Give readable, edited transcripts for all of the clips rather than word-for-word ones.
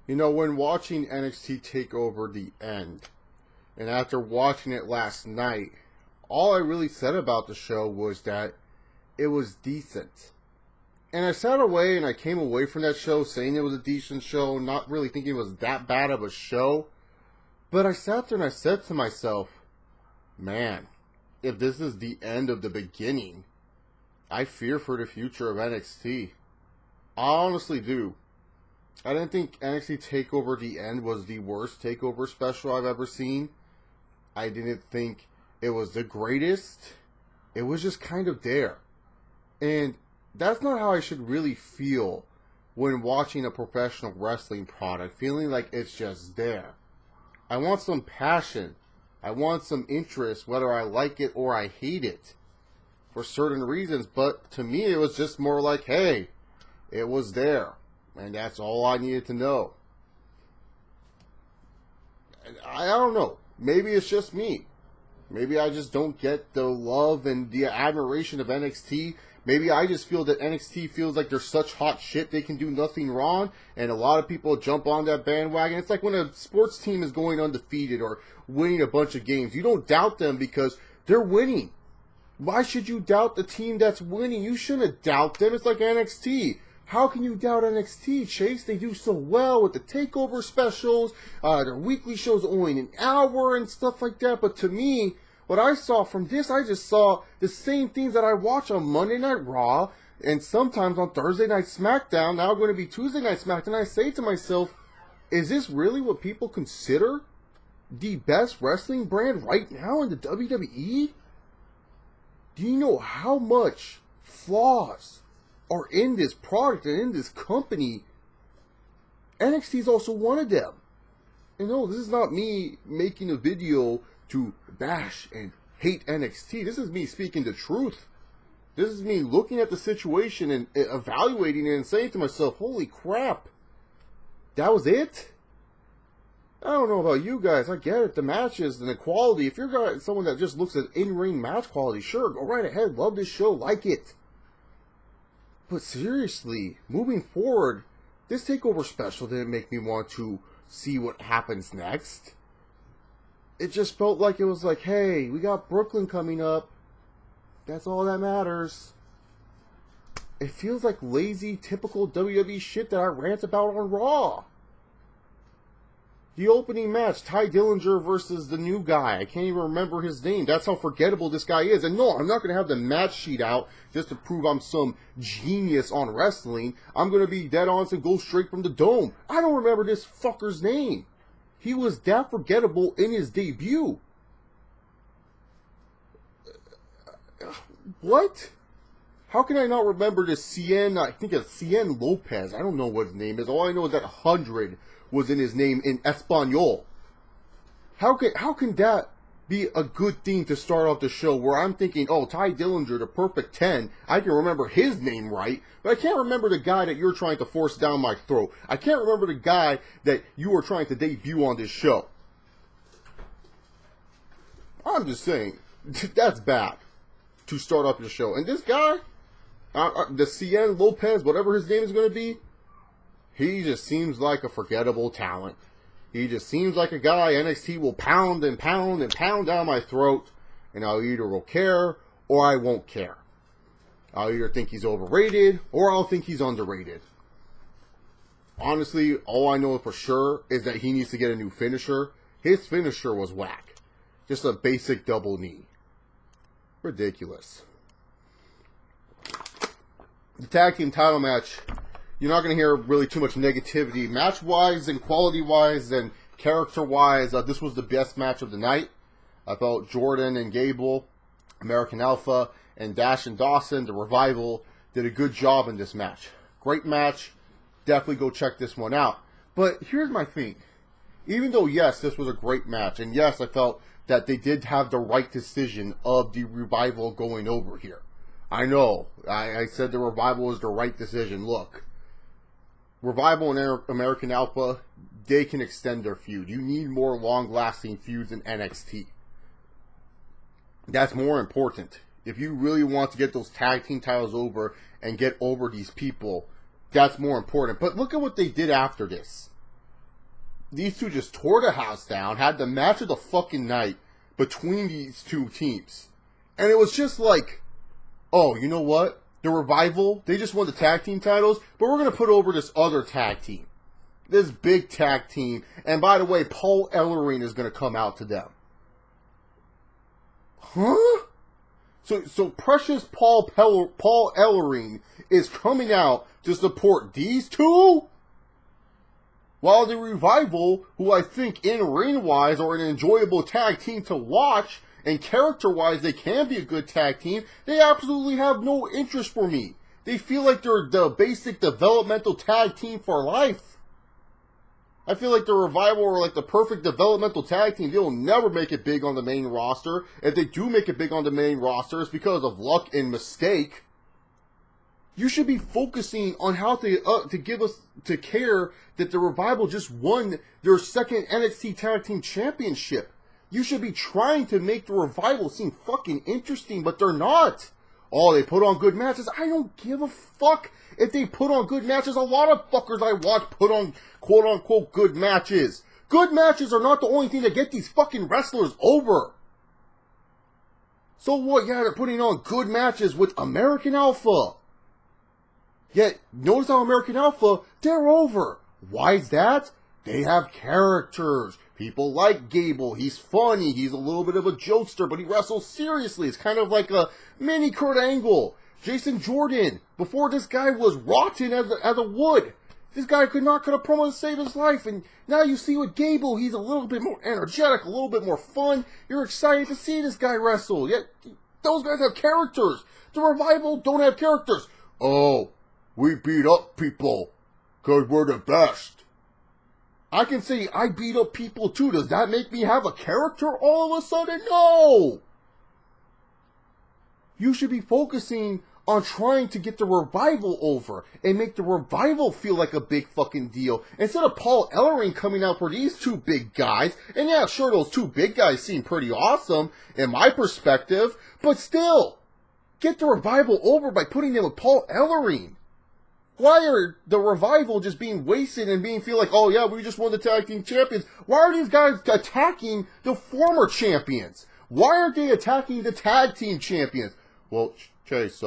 You know, when watching NXT TakeOver the end, and after watching it last night, all I really said about the show was that it was decent. And I sat away and I came away from that show saying it was a decent show, not really thinking it was that bad of a show. But I sat there and I said to myself, man, if this is the end of the beginning, I fear for the future of NXT. I honestly do. I didn't think NXT TakeOver the end was the worst TakeOver special I've ever seen. I didn't think it was the greatest. It was just kind of there. And that's not how I should really feel when watching a professional wrestling product, feeling like it's just there. I want some passion. I want some interest, whether I like it or I hate it, for certain reasons. But to me, it was just more like, hey, it was there. And that's all I needed to know. I don't know. Maybe it's just me. Maybe I just don't get the love and the admiration of NXT. Maybe I just feel that NXT feels like they're such hot shit they can do nothing wrong. And a lot of people jump on that bandwagon. It's like when a sports team is going undefeated or winning a bunch of games. You don't doubt them because they're winning. Why should you doubt the team that's winning? You shouldn't doubt them. It's like NXT. How can you doubt NXT, Chase? They do so well with the TakeOver specials, their weekly shows only an hour and stuff like that. But to me, what I saw from this, I just saw the same things that I watch on Monday Night Raw and sometimes on Thursday Night SmackDown. Now going to be Tuesday Night SmackDown. I say to myself, is this really what people consider the best wrestling brand right now in the WWE? Do you know how much flaws are in this product and in this company? NXT is also one of them. And no, this is not me making a video to bash and hate NXT. This is me speaking the truth. This is me looking at the situation and evaluating it and saying to myself, holy crap, that was it? I don't know about you guys. I get it, the matches and the quality. If you're someone that just looks at in-ring match quality, sure, go right ahead. Love this show, like it. But seriously, moving forward, this TakeOver special didn't make me want to see what happens next. It just felt like it was like, hey, we got Brooklyn coming up. That's all that matters. It feels like lazy, typical WWE shit that I rant about on Raw. The opening match, Ty Dillinger versus the new guy. I can't even remember his name. That's how forgettable this guy is. And no, I'm not going to have the match sheet out just to prove I'm some genius on wrestling. I'm going to be dead honest and go straight from the dome. I don't remember this fucker's name. He was that forgettable in his debut. What? How can I not remember this I think it's Cien Lopez. I don't know what his name is. All I know is that 100 was in his name in Espanol. How can that be a good thing to start off the show where I'm thinking, oh, Ty Dillinger, the perfect 10, I can remember his name right, but I can't remember the guy that you're trying to force down my throat. I can't remember the guy that you are trying to debut on this show. I'm just saying, that's bad to start off the show. And this guy, the Cien Lopez, whatever his name is going to be, he just seems like a forgettable talent. He just seems like a guy NXT will pound and pound and pound down my throat, and I'll either will care or I won't care. I'll either think he's overrated or I'll think he's underrated. Honestly, all I know for sure is that he needs to get a new finisher. His finisher was whack. Just a basic double knee. Ridiculous. The tag team title match, you're not going to hear really too much negativity. Match-wise and quality-wise and character-wise, this was the best match of the night. I felt Jordan and Gable, American Alpha, and Dash and Dawson, the Revival, did a good job in this match. Great match. Definitely go check this one out. But here's my thing. Even though, yes, this was a great match, and yes, I felt that they did have the right decision of the Revival going over here. I know. I said the Revival was the right decision. Look. Revival and American Alpha, they can extend their feud. You need more long-lasting feuds in NXT. That's more important. If you really want to get those tag team titles over and get over these people, that's more important. But look at what they did after this. these two just tore the house down, had the match of the fucking night between these two teams. And it was just like, oh, you know what? The Revival, they just won the tag team titles, but we're going to put over this other tag team. This big tag team. And by the way, Paul Ellering is going to come out to them. Huh? So precious Paul Ellering is coming out to support these two? While the Revival, who I think in ring-wise are an enjoyable tag team to watch, and character-wise they can be a good tag team, they absolutely have no interest for me. They feel like they're the basic developmental tag team for life. I feel like the Revival are like the perfect developmental tag team. They'll never make it big on the main roster. If they do make it big on the main roster, it's because of luck and mistake. You should be focusing on how to give us to care that the Revival just won their second NXT Tag Team Championship. You should be trying to make the Revival seem fucking interesting, but they're not. Oh, they put on good matches. I don't give a fuck if they put on good matches. A lot of fuckers I watch put on quote-unquote good matches. Good matches are not the only thing that get these fucking wrestlers over. So what? Yeah, they're putting on good matches with American Alpha. Yet, notice how American Alpha, they're over. Why is that? They have characters. People like Gable. He's funny. He's a little bit of a jokester, but he wrestles seriously. It's kind of like a mini Kurt Angle. Jason Jordan, before this guy was rotten as a wood. This guy could not cut a promo to save his life. And now you see with Gable, he's a little bit more energetic, a little bit more fun. You're excited to see this guy wrestle. Yet, those guys have characters. The Revival don't have characters. Oh, we beat up people because we're the best. I can say I beat up people too. Does that make me have a character all of a sudden? No! You should be focusing on trying to get the Revival over and make the Revival feel like a big fucking deal. Instead of Paul Ellering coming out for these two big guys. And yeah, sure, those two big guys seem pretty awesome in my perspective. But still, get the Revival over by putting them with Paul Ellering. Why are the Revival just being wasted and feel like, oh yeah, we just won the tag team champions? Why are these guys attacking the former champions? Why aren't they attacking the tag team champions? Well, Chase,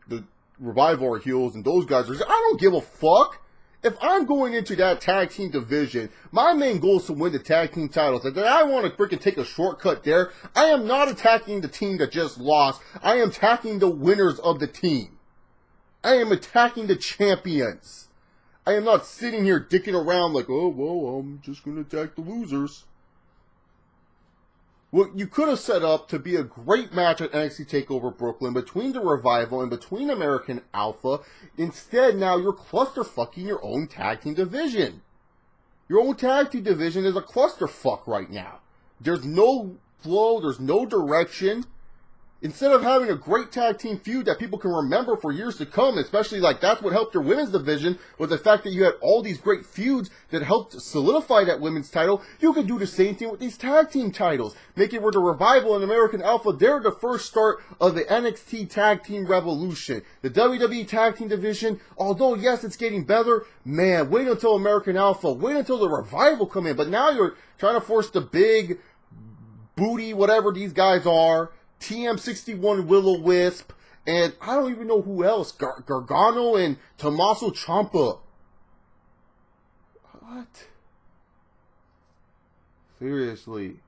the Revival are heels and those guys are... I don't give a fuck. If I'm going into that tag team division, my main goal is to win the tag team titles. If I want to freaking take a shortcut there, I am not attacking the team that just lost. I am attacking the winners of the team. I am attacking the champions. I am not sitting here dicking around like, oh, well, I'm just going to attack the losers. What you could have set up to be a great match at NXT TakeOver Brooklyn between the Revival and between American Alpha. Instead, now you're clusterfucking your own tag team division. Your own tag team division is a clusterfuck right now. There's no flow, there's no direction. Instead of having a great tag team feud that people can remember for years to come, especially like that's what helped your women's division, was the fact that you had all these great feuds that helped solidify that women's title, you could do the same thing with these tag team titles. Make it where the Revival and American Alpha, they're the first start of the NXT tag team revolution. The WWE tag team division, although yes, it's getting better, man, wait until American Alpha, wait until the Revival come in. But now you're trying to force the big booty, whatever these guys are, TM61 Will-O-Wisp, and I don't even know who else, Gargano and Tommaso Ciampa. What? Seriously.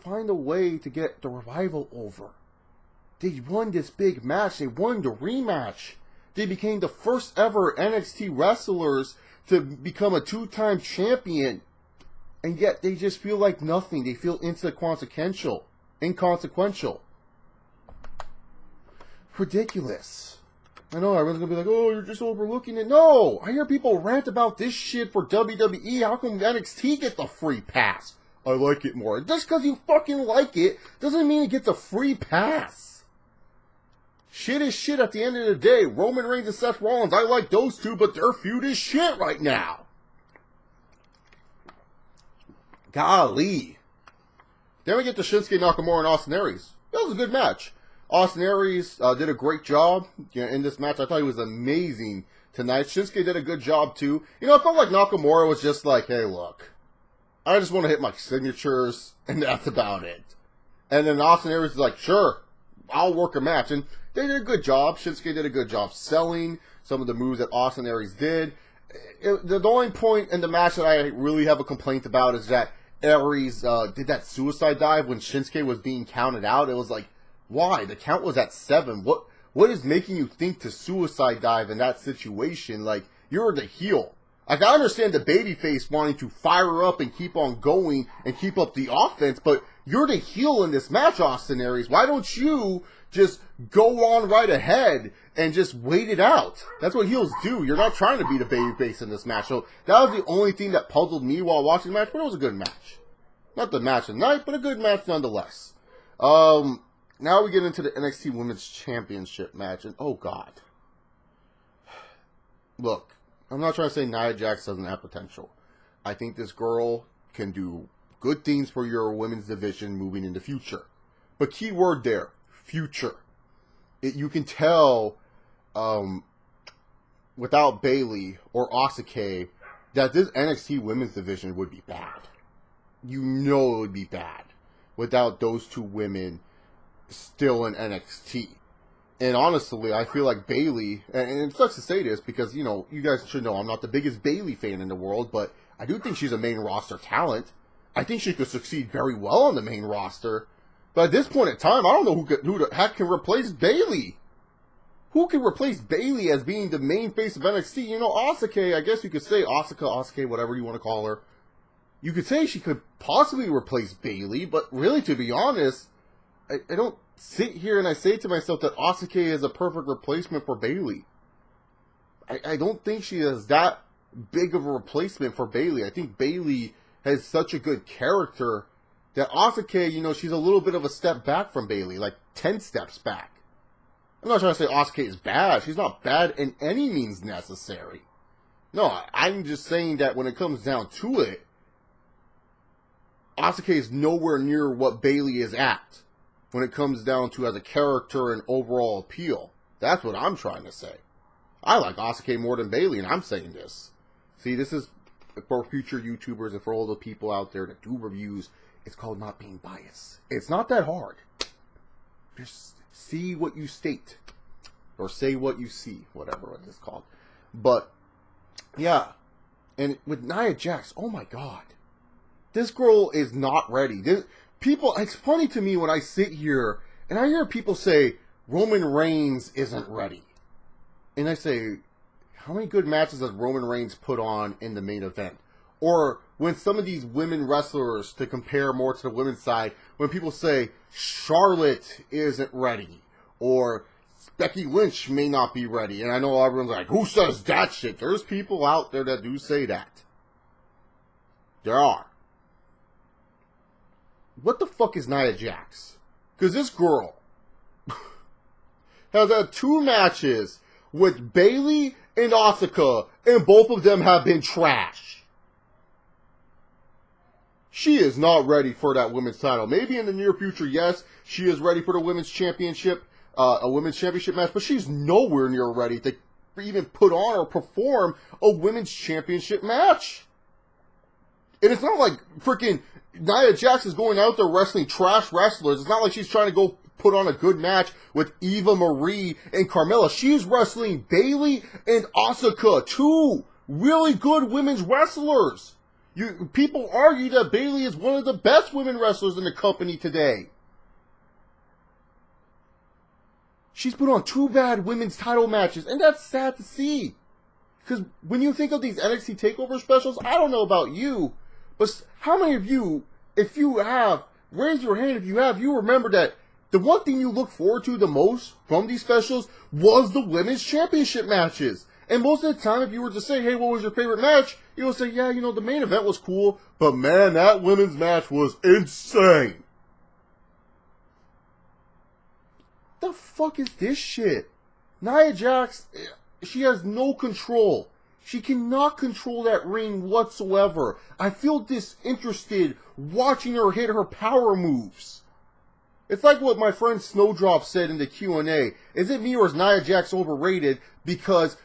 Find a way to get the Revival over. They won this big match. They won the rematch. They became the first ever NXT wrestlers to become a two-time champion. And yet they just feel like nothing. They feel inconsequential. Ridiculous. I know everyone's gonna be like, oh, you're just overlooking it. No! I hear people rant about this shit for WWE. How come NXT get the free pass? I like it more. Just because you fucking like it doesn't mean it gets a free pass. Shit is shit at the end of the day. Roman Reigns and Seth Rollins, I like those two, but their feud is shit right now. Golly. Then we get to Shinsuke Nakamura and Austin Aries. That was a good match. Austin Aries did a great job in this match. I thought he was amazing tonight. Shinsuke did a good job too. You know, it felt like Nakamura was just like, hey, look, I just want to hit my signatures, and that's about it. And then Austin Aries is like, sure, I'll work a match. And they did a good job. Shinsuke did a good job selling some of the moves that Austin Aries did. The only point in the match that I really have a complaint about is that Aries did that suicide dive when Shinsuke was being counted out. It was like, why? The count was at 7. What is making you think to suicide dive in that situation? Like, you're the heel. Like, I understand the babyface wanting to fire up and keep on going and keep up the offense, but you're the heel in this match, Austin Aries. Why don't you just go on right ahead and just wait it out? That's what heels do. You're not trying to be the babyface in this match. So that was the only thing that puzzled me while watching the match, but it was a good match. Not the match of the night, but a good match nonetheless. Now we get into the NXT Women's Championship match, and oh god. Look, I'm not trying to say Nia Jax doesn't have potential. I think this girl can do good things for your women's division moving in the future. But key word there, future. You can tell without Bayley or Asuka that this NXT women's division would be bad. You know it would be bad without those two women still in NXT. And honestly, I feel like Bayley, and it sucks to say this because, you know, you guys should know I'm not the biggest Bayley fan in the world, but I do think she's a main roster talent. I think she could succeed very well on the main roster. But at this point in time, I don't know who the heck can replace Bayley. Who can replace Bayley as being the main face of NXT? You know, Asuka, I guess you could say Asuka, whatever you want to call her. You could say she could possibly replace Bayley, but really, to be honest, I don't sit here and I say to myself that Asuka is a perfect replacement for Bayley. I don't think she is that big of a replacement for Bayley. I think Bayley has such a good character that Asuka, you know, she's a little bit of a step back from Bayley, like 10 steps back. I'm not trying to say Asuka is bad. She's not bad in any means necessary. No, I'm just saying that when it comes down to it, Asuka is nowhere near what Bayley is at when it comes down to as a character and overall appeal. That's what I'm trying to say. I like Asuka more than Bayley, and I'm saying this. See, this is for future YouTubers and for all the people out there that do reviews. It's called not being biased. It's not that hard. Just see what you state. Or say what you see. Whatever it is called. But, yeah. And with Nia Jax, oh my god. This girl is not ready. It's funny to me when I sit here and I hear people say, Roman Reigns isn't ready. And I say, how many good matches has Roman Reigns put on in the main event? Or when some of these women wrestlers, to compare more to the women's side, when people say, Charlotte isn't ready. Or Becky Lynch may not be ready. And I know everyone's like, who says that shit? There's people out there that do say that. There are. What the fuck is Nia Jax? Because this girl has had 2 matches with Bayley and Asuka, and both of them have been trash. She is not ready for that women's title. Maybe in the near future, yes, she is ready for the women's championship, a women's championship match, but she's nowhere near ready to even put on or perform a women's championship match. And it's not like freaking Nia Jax is going out there wrestling trash wrestlers. It's not like she's trying to go put on a good match with Eva Marie and Carmella. She's wrestling Bayley and Asuka, 2 really good women's wrestlers. People argue that Bayley is one of the best women wrestlers in the company today. She's put on 2 bad women's title matches, and that's sad to see. Because when you think of these NXT TakeOver specials, I don't know about you, but how many of you, if you have, raise your hand if you have, you remember that the one thing you look forward to the most from these specials was the women's championship matches. And most of the time, if you were to say, hey, what was your favorite match? You would say, yeah, you know, the main event was cool, but man, that women's match was insane. The fuck is this shit? Nia Jax, she has no control. She cannot control that ring whatsoever. I feel disinterested watching her hit her power moves. It's like what my friend Snowdrop said in the Q&A. Is it me or is Nia Jax overrated because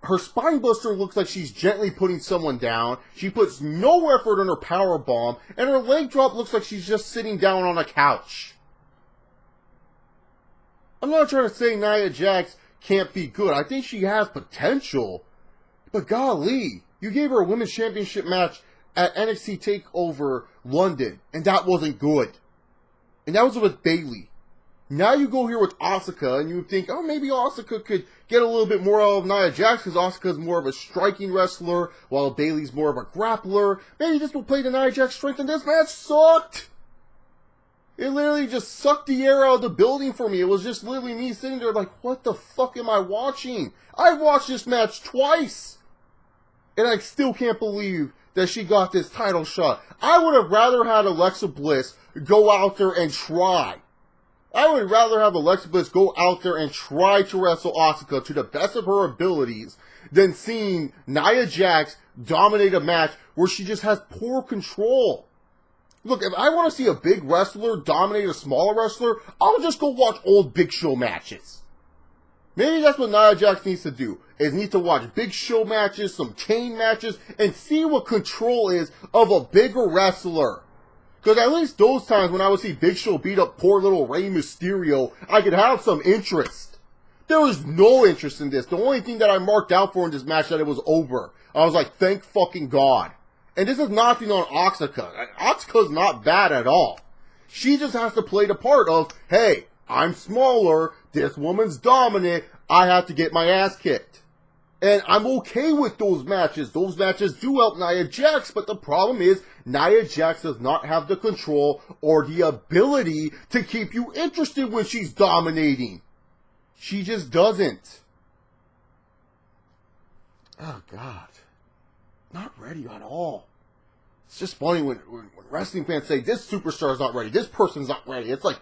her spine buster looks like she's gently putting someone down. She puts no effort on her power bomb, and her leg drop looks like she's just sitting down on a couch. I'm not trying to say Nia Jax can't be good. I think she has potential. But golly, you gave her a women's championship match at NXT TakeOver London, and that wasn't good. And that was with Bayley. Now you go here with Asuka, and you think, oh, maybe Asuka could get a little bit more out of Nia Jax, because Asuka's more of a striking wrestler, while Bayley's more of a grappler. Maybe this will play to Nia Jax's strength, and this match sucked! It literally just sucked the air out of the building for me. It was just literally me sitting there like, what the fuck am I watching? I've watched this match twice! And I still can't believe that she got this title shot. I would have rather had Alexa Bliss go out there and try. I would rather have Alexa Bliss go out there and try to wrestle Asuka to the best of her abilities than seeing Nia Jax dominate a match where she just has poor control. Look, if I want to see a big wrestler dominate a smaller wrestler, I'll just go watch old Big Show matches. Maybe that's what Nia Jax needs to do, is need to watch Big Show matches, some Kane matches, and see what control is of a bigger wrestler. Because at least those times when I would see Big Show beat up poor little Rey Mysterio, I could have some interest. There was no interest in this. The only thing that I marked out for in this match that it was over. I was like, thank fucking God. And this is nothing on Asuka. Asuka's not bad at all. She just has to play the part of, hey, I'm smaller, this woman's dominant, I have to get my ass kicked. And I'm okay with those matches. Those matches do help Nia Jax, but the problem is, Nia Jax does not have the control or the ability to keep you interested when she's dominating. She just doesn't. Oh, God. Not ready at all. It's just funny when wrestling fans say, this superstar's not ready, this person's not ready. It's like,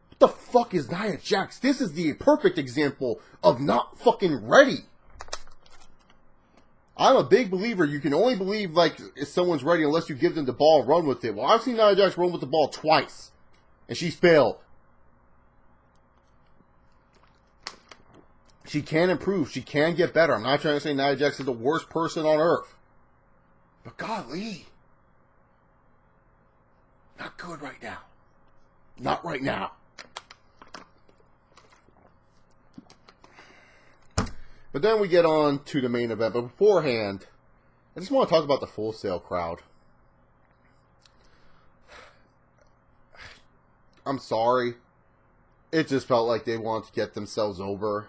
what the fuck is Nia Jax? This is the perfect example of not fucking ready. I'm a big believer, you can only believe, like, if someone's ready unless you give them the ball and run with it. Well, I've seen Nia Jax run with the ball twice, and she's failed. She can improve, she can get better. I'm not trying to say Nia Jax is the worst person on earth. But golly, not good right now. Not right now. But then we get on to the main event. But beforehand, I just want to talk about the Full Sail crowd. I'm sorry. It just felt like they wanted to get themselves over.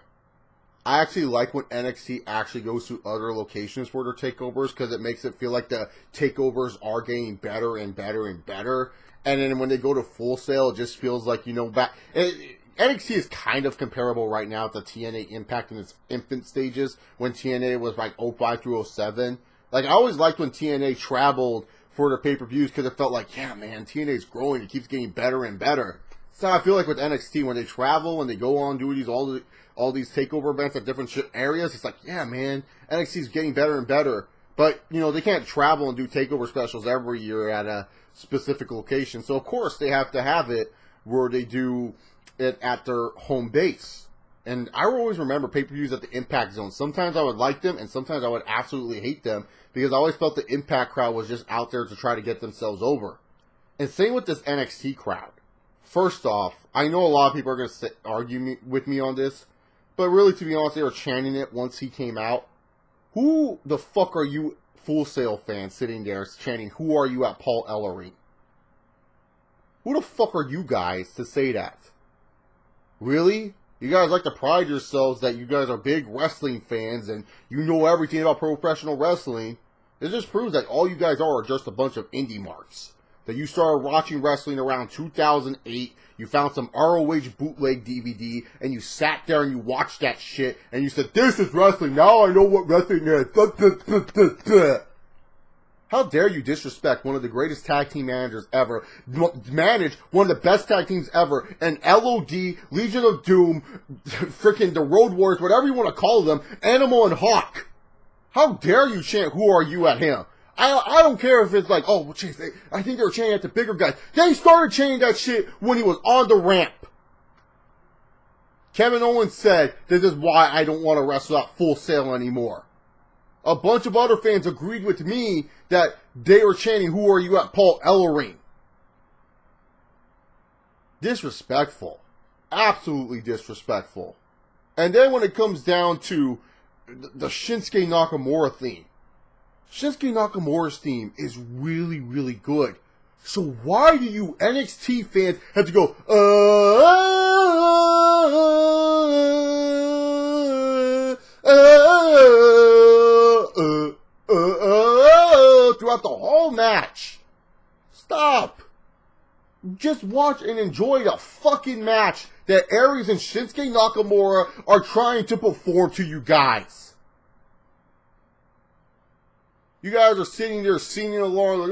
I actually like when NXT actually goes to other locations for their takeovers, because it makes it feel like the takeovers are getting better and better and better. And then when they go to Full Sail, it just feels like, you know, NXT is kind of comparable right now to TNA Impact in its infant stages, when TNA was like 05 through 07. Like, I always liked when TNA traveled for their pay-per-views, because it felt like, yeah, man, TNA is growing. It keeps getting better and better. So I feel like with NXT, when they travel and they go on do all these takeover events at different areas, it's like, yeah, man, NXT is getting better and better. But, you know, they can't travel and do takeover specials every year at a specific location. So, of course, they have to have it where they do it at their home base. And I always remember pay-per-views at the Impact Zone. Sometimes I would like them, and sometimes I would absolutely hate them, because I always felt the Impact crowd was just out there to try to get themselves over. And same with this NXT crowd. First off, I know a lot of people are going to argue with me on this, but really, to be honest, they were chanting it once he came out. Who the fuck are you Full Sail fans sitting there chanting, who are you at Paul Ellering? Who the fuck are you guys to say that? Really? You guys like to pride yourselves that you guys are big wrestling fans and you know everything about professional wrestling. It just proves that all you guys are just a bunch of indie marks. That you started watching wrestling around 2008, you found some ROH bootleg DVD, and you sat there and you watched that shit, and you said, this is wrestling, now I know what wrestling is. How dare you disrespect one of the greatest tag team managers ever, manage one of the best tag teams ever, and LOD, Legion of Doom, freaking the Road Warriors, whatever you want to call them, Animal and Hawk. How dare you chant, who are you at him? I don't care if it's like, oh, well, geez, I think they were chanting at the bigger guys. They started chanting that shit when he was on the ramp. Kevin Owens said, this is why I don't want to wrestle at Full Sail anymore. A bunch of other fans agreed with me that they were chanting, who are you at Paul Ellering? Disrespectful. Absolutely disrespectful. And then when it comes down to the Shinsuke Nakamura theme, Shinsuke Nakamura's theme is really, really good. So why do you NXT fans have to go, throughout the whole match? Stop. Just watch and enjoy the fucking match that Aries and Shinsuke Nakamura are trying to perform to you guys. You guys are sitting there singing along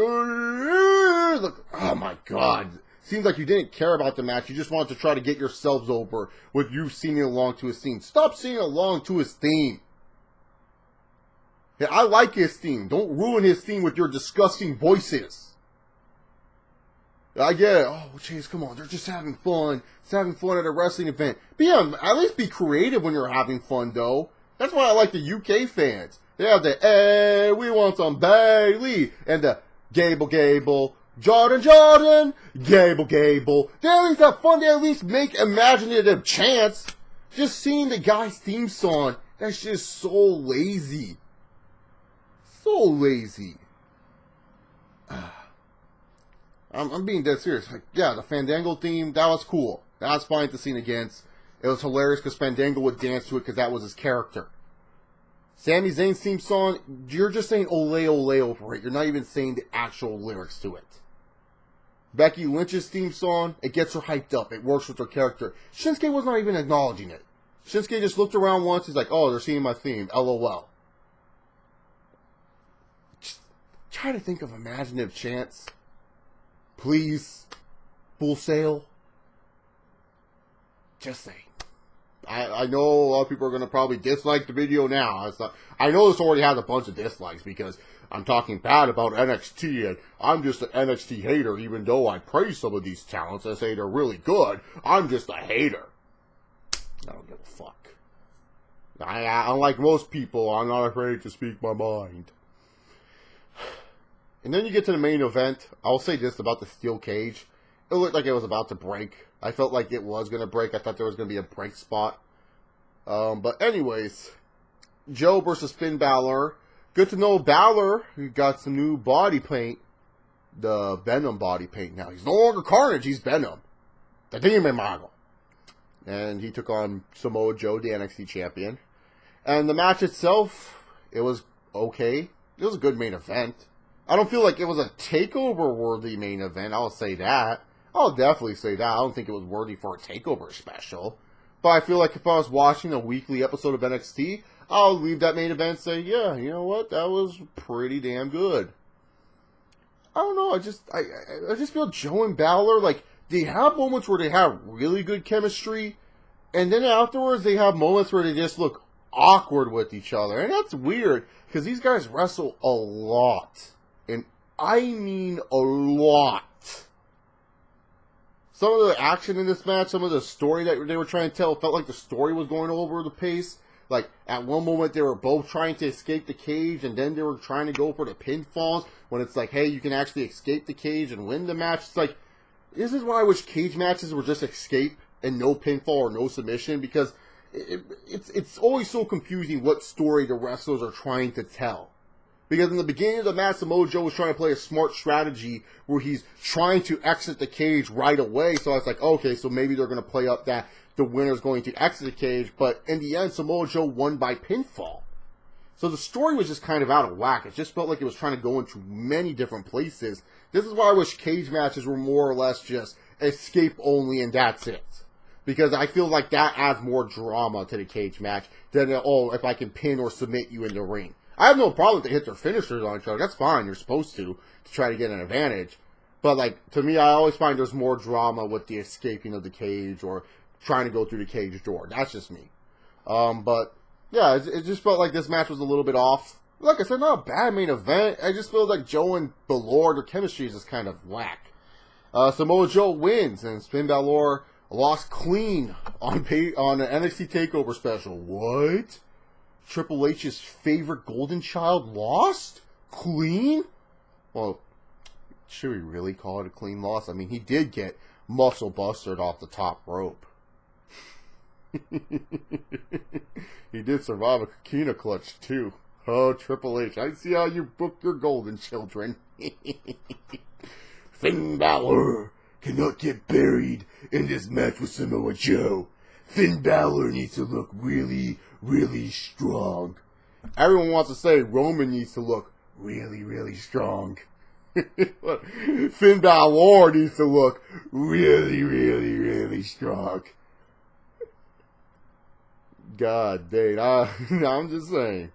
like, oh my god. Seems like you didn't care about the match. You just wanted to try to get yourselves over with you singing along to his theme. Stop singing along to his theme. Yeah, I like his theme. Don't ruin his theme with your disgusting voices. I get it. Oh, jeez, come on. They're just having fun. It's having fun at a wrestling event. But yeah, at least be creative when you're having fun, though. That's why I like the UK fans. They have the, hey, we want some Bailey. And the Gable, Gable, Jordan, Jordan, Gable, Gable. They at least have fun. They at least make imaginative chants. Just seeing the guy's theme song, that's just so lazy. So lazy. I'm being dead serious. Like, yeah, the Fandango theme, that was cool. That was fine to sing against. It was hilarious because Fandango would dance to it because that was his character. Sami Zayn's theme song, you're just saying ole ole over it. You're not even saying the actual lyrics to it. Becky Lynch's theme song, it gets her hyped up. It works with her character. Shinsuke was not even acknowledging it. Shinsuke just looked around once. He's like, oh, they're singing my theme. LOL. Just try to think of imaginative chants. Please. Full Sail. Just saying. I know a lot of people are going to probably dislike the video now. I know this already has a bunch of dislikes because I'm talking bad about NXT and I'm just an NXT hater even though I praise some of these talents. I say they're really good. I'm just a hater. I don't give a fuck. Unlike most people, I'm not afraid to speak my mind. And then you get to the main event. I'll say this about the steel cage. It looked like it was about to break. I felt like it was going to break. I thought there was going to be a break spot. But anyways, Joe versus Finn Balor. Good to know Balor got some new body paint. The Venom body paint now. He's no longer Carnage. He's Venom. The Demon Model. And he took on Samoa Joe, the NXT champion. And the match itself, it was okay. It was a good main event. I don't feel like it was a TakeOver worthy main event. I'll say that. I'll definitely say that. I don't think it was worthy for a TakeOver special. But I feel like if I was watching a weekly episode of NXT, I'll leave that main event and say, yeah, you know what? That was pretty damn good. I don't know. I just feel Joe and Balor, like, they have moments where they have really good chemistry. And then afterwards, they have moments where they just look awkward with each other. And that's weird, because these guys wrestle a lot. And I mean a lot. Some of the action in this match, some of the story that they were trying to tell, felt like the story was going over the pace. Like, at one moment, they were both trying to escape the cage, and then they were trying to go for the pinfalls, when it's like, hey, you can actually escape the cage and win the match. It's like, this is why I wish cage matches were just escape and no pinfall or no submission, because it's always so confusing what story the wrestlers are trying to tell. Because in the beginning of the match, Samoa Joe was trying to play a smart strategy where he's trying to exit the cage right away. So I was like, okay, so maybe they're going to play up that the winner's going to exit the cage. But in the end, Samoa Joe won by pinfall. So the story was just kind of out of whack. It just felt like it was trying to go into many different places. This is why I wish cage matches were more or less just escape only and that's it. Because I feel like that adds more drama to the cage match than, oh, if I can pin or submit you in the ring. I have no problem if they hit their finishers on each other. That's fine. You're supposed to try to get an advantage. But, like, to me, I always find there's more drama with the escaping of the cage or trying to go through the cage door. That's just me. But, yeah, it just felt like this match was a little bit off. Like I said, not a bad main event. I just feel like Joe and Balor, their chemistry is just kind of whack. Samoa Joe wins, and Finn Balor lost clean on an NXT TakeOver special. What? Triple H's favorite golden child lost? Clean? Well, should we really call it a clean loss? I mean, he did get muscle busted off the top rope. He did survive a Kakina clutch, too. Oh, Triple H, I see how you booked your golden children. Finn Balor cannot get buried in this match with Samoa Joe. Finn Balor needs to look really, really strong. Everyone wants to say Roman needs to look really, really strong. Finn Balor needs to look really, really, really strong. God dang, I'm just saying.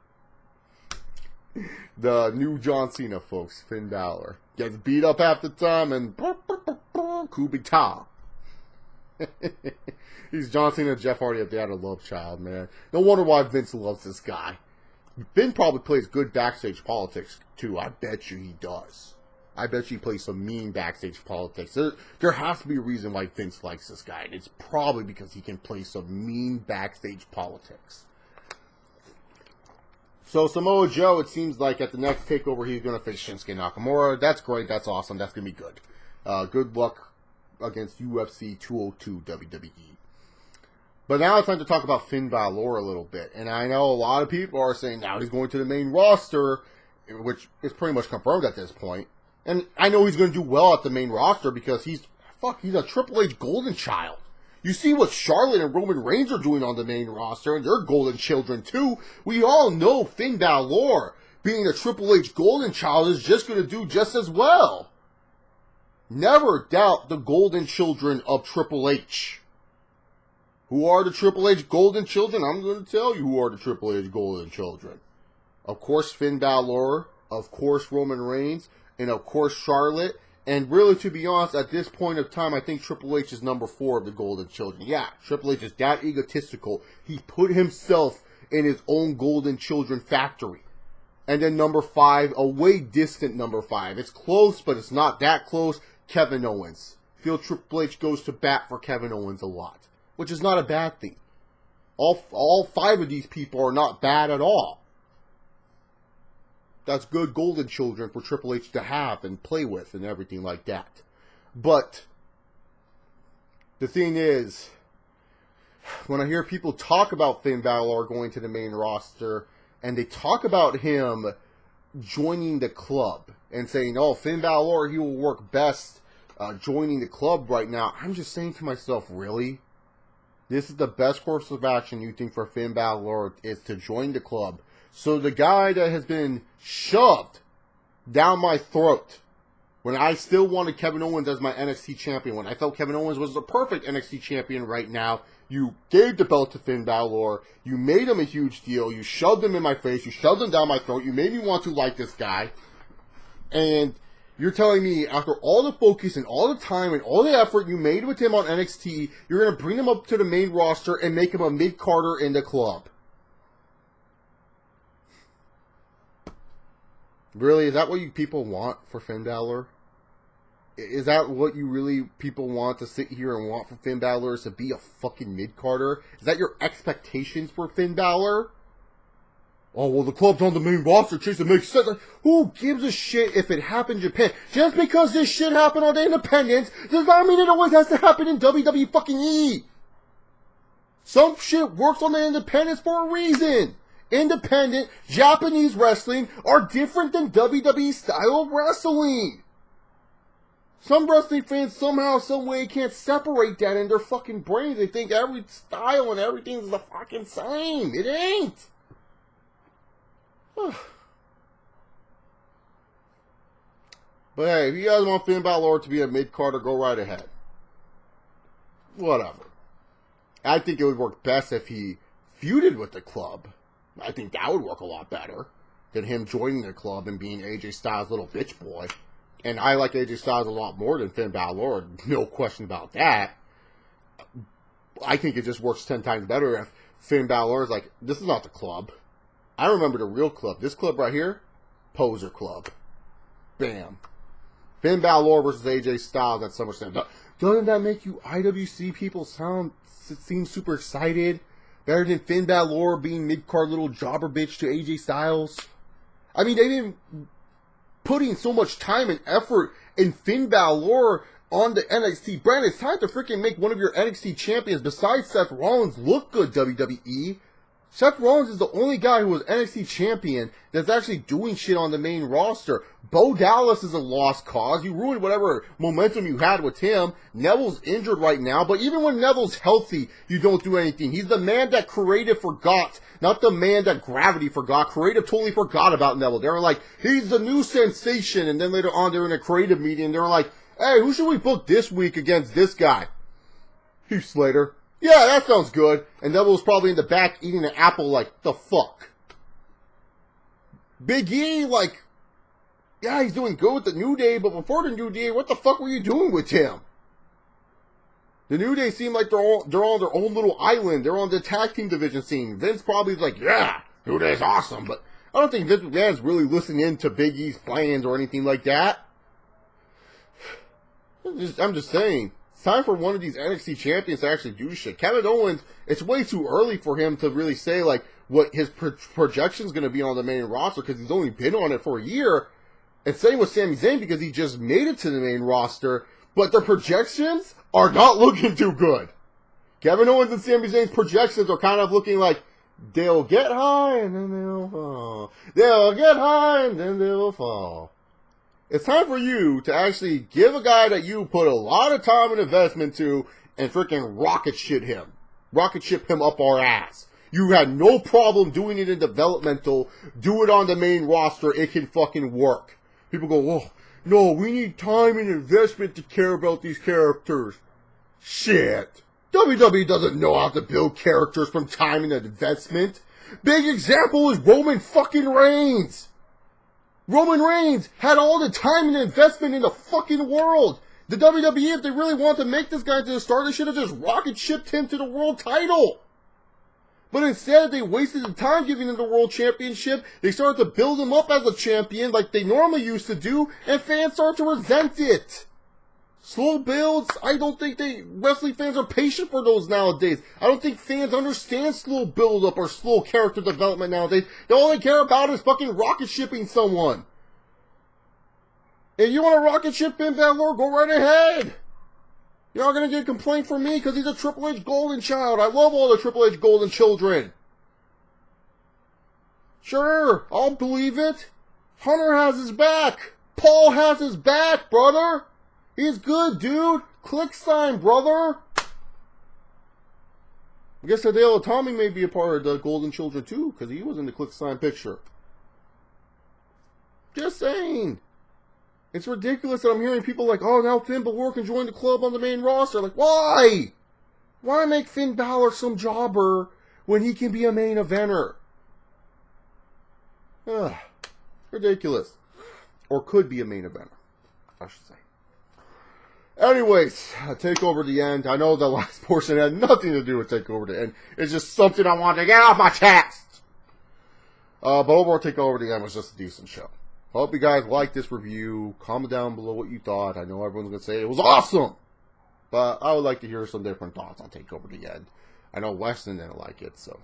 The new John Cena, folks, Finn Balor. Gets beat up half the time and Kubita. He's John Cena and Jeff Hardy if they had a love child, man. No wonder why Vince loves this guy. Finn probably plays good backstage politics, too. I bet you he does. I bet you he plays some mean backstage politics. There has to be a reason why Vince likes this guy, and it's probably because he can play some mean backstage politics. So Samoa Joe, it seems like at the next TakeOver he's going to face Shinsuke Nakamura. That's great. That's awesome. That's going to be good. Good luck against UFC 202 WWE. But now it's time to talk about Finn Balor a little bit. And I know a lot of people are saying now he's going to the main roster, which is pretty much confirmed at this point. And I know he's going to do well at the main roster because he's a Triple H golden child. You see what Charlotte and Roman Reigns are doing on the main roster, and they're golden children too. We all know Finn Balor, being a Triple H golden child, is just going to do just as well. Never doubt the golden children of Triple H. Who are the Triple H golden children? I'm going to tell you who are the Triple H golden children. Of course, Finn Balor. Of course, Roman Reigns. And of course, Charlotte. And really, to be honest, at this point of time, I think Triple H is number 4 of the golden children. Yeah, Triple H is that egotistical. He put himself in his own golden children factory. And then number 5, a way distant number 5. It's close, but it's not that close. Kevin Owens. I feel Triple H goes to bat for Kevin Owens a lot, which is not a bad thing. All 5 of these people are not bad at all. That's good golden children for Triple H to have and play with and everything like that. But the thing is, when I hear people talk about Finn Balor going to the main roster, and they talk about him joining the club and saying, oh, Finn Balor, he will work best joining the club right now, I'm just saying to myself, really? This is the best course of action you think for Finn Balor is to join the club? So the guy that has been shoved down my throat when I still wanted Kevin Owens as my NXT champion, when I felt Kevin Owens was the perfect NXT champion right now, you gave the belt to Finn Balor, you made him a huge deal, you shoved him in my face, you shoved him down my throat, you made me want to like this guy, and you're telling me after all the focus and all the time and all the effort you made with him on NXT, you're going to bring him up to the main roster and make him a mid-carder in the club. Really, is that what you people want for Finn Balor? Is that what you really people want to sit here and want for Finn Balor, is to be a fucking mid-carder? Is that your expectations for Finn Balor? Oh, well, the club's on the main roster, Chase, it makes sense. Who gives a shit if it happened in Japan? Just because this shit happened on the independents does not mean it always has to happen in WWE fucking E. Some shit works on the independents for a reason. Independent Japanese wrestling are different than WWE style of wrestling. Some wrestling fans somehow, some way can't separate that in their fucking brains. They think every style and everything is the fucking same. It ain't. But hey, if you guys want Finn Balor to be a mid-carder, go right ahead. Whatever. I think it would work best if he feuded with the club. I think that would work a lot better than him joining the club and being AJ Styles' little bitch boy. And I like AJ Styles a lot more than Finn Balor, no question about that. I think it just works 10 times better if Finn Balor is like, this is not the club. I remember the real club. This club right here, Poser Club. Bam. Finn Balor versus AJ Styles at SummerSlam. Doesn't that make you IWC people seem super excited? Better than Finn Balor being mid-card little jobber bitch to AJ Styles? I mean, they've been putting so much time and effort in Finn Balor on the NXT brand. It's time to freaking make one of your NXT champions besides Seth Rollins look good, WWE. Seth Rollins is the only guy who was NXT champion that's actually doing shit on the main roster. Bo Dallas is a lost cause. You ruined whatever momentum you had with him. Neville's injured right now, but even when Neville's healthy, you don't do anything. He's the man that Creative forgot, not the man that Gravity forgot. Creative totally forgot about Neville. They were like, he's the new sensation, and then later on they're in a Creative meeting, and they were like, hey, who should we book this week against this guy? Heath Slater. Yeah, that sounds good. And Neville's probably in the back eating an apple like, the fuck? Big E, like, yeah, he's doing good with the New Day, but before the New Day, what the fuck were you doing with him? The New Day seem like they're on their own little island. They're on the tag team division scene. Vince probably is like, yeah, New Day's awesome, but I don't think Vince McMahon's really listening in to Big E's plans or anything like that. I'm just saying. It's time for one of these NXT champions to actually do shit. Kevin Owens, it's way too early for him to really say, like, what his projection's going to be on the main roster, because he's only been on it for a year. And same with Sami Zayn, because he just made it to the main roster. But the projections are not looking too good. Kevin Owens and Sami Zayn's projections are kind of looking like, they'll get high and then they'll fall. They'll get high and then they'll fall. It's time for you to actually give a guy that you put a lot of time and investment to and freaking rocket ship him up our ass. You had no problem doing it in developmental. Do it on the main roster. It can fucking work. People go, oh, no, we need time and investment to care about these characters. Shit. WWE doesn't know how to build characters from time and investment. Big example is Roman fucking Reigns. Roman Reigns had all the time and investment in the fucking world. The WWE, if they really want to make this guy to the star, they should have just rocket shipped him to the world title. But instead, they wasted the time giving him the world championship. They started to build him up as a champion like they normally used to do, and fans started to resent it. Slow builds, I don't think wrestling fans are patient for those nowadays. I don't think fans understand slow build-up or slow character development nowadays. All they care about is fucking rocket shipping someone. If you want to rocket ship Finn Balor, go right ahead. You're not going to get a complaint from me because he's a Triple H golden child. I love all the Triple H golden children. Sure, I'll believe it. Hunter has his back. Paul has his back, brother. He's good, dude. Click sign, brother. I guess Hideo Itami may be a part of the Golden Children too, because he was in the click sign picture. Just saying. It's ridiculous that I'm hearing people like, oh, now Finn Balor can join the club on the main roster. Like, why? Why make Finn Balor some jobber when he can be a main eventer? Ridiculous. Or could be a main eventer, I should say. Anyways, TakeOver the end. I know the last portion had nothing to do with TakeOver the end. It's just something I wanted to get off my chest. But overall, TakeOver the end was just a decent show. Hope you guys liked this review. Comment down below what you thought. I know everyone's going to say it was awesome. But I would like to hear some different thoughts on TakeOver the end. I know Weston didn't like it, so.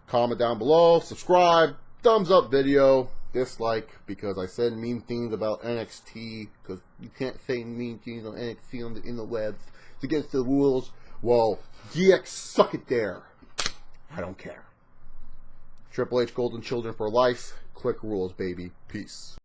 Comment down below. Subscribe. Thumbs up video. Dislike, because I said mean things about NXT, because you can't say mean things on NXT in the webs. It's against the rules. Well, DX, suck it there. I don't care. Triple H Golden Children for life. Click rules, baby. Peace.